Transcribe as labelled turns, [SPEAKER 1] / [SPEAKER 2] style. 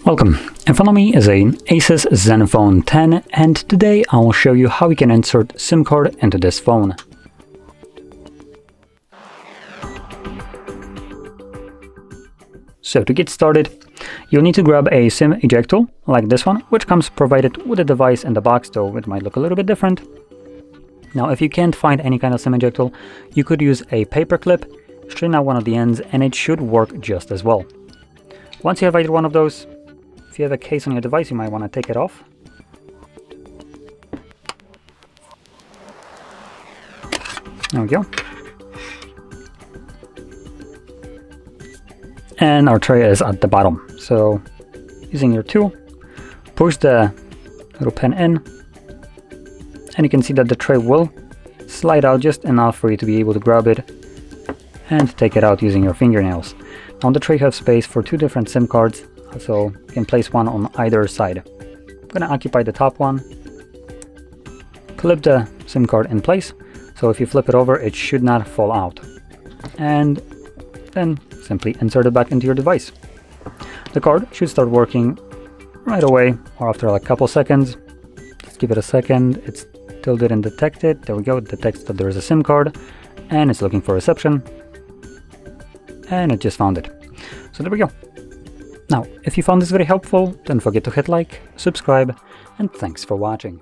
[SPEAKER 1] Welcome. In front of me is an ASUS Zenfone 10, and today I will show you how we can insert SIM card into this phone. So to get started, you'll need to grab a SIM eject tool like this one, which comes provided with a device in the box, though it might look a little bit different. Now, if you can't find any kind of SIM eject tool, you could use a paper clip, straighten out one of the ends, and it should work just as well. Once you have either one of those, if you have a case on your device, you might want to take it off. There we go. And our tray is at the bottom. So using your tool, push the little pin in, and you can see that the tray will slide out just enough for you to be able to grab it and take it out using your fingernails. On the tray you have space for two different SIM cards, so you can place one on either side. I'm going to occupy the top one, clip the SIM card in place, so if you flip it over it should not fall out, and then simply insert it back into your device. The card should start working right away or after like a couple seconds. Let's give it a second. It still didn't detect it. There we go. It detects that there is a SIM card and it's looking for reception, and it just found it. So there we go. Now, if you found this very helpful, don't forget to hit like, subscribe, and thanks for watching.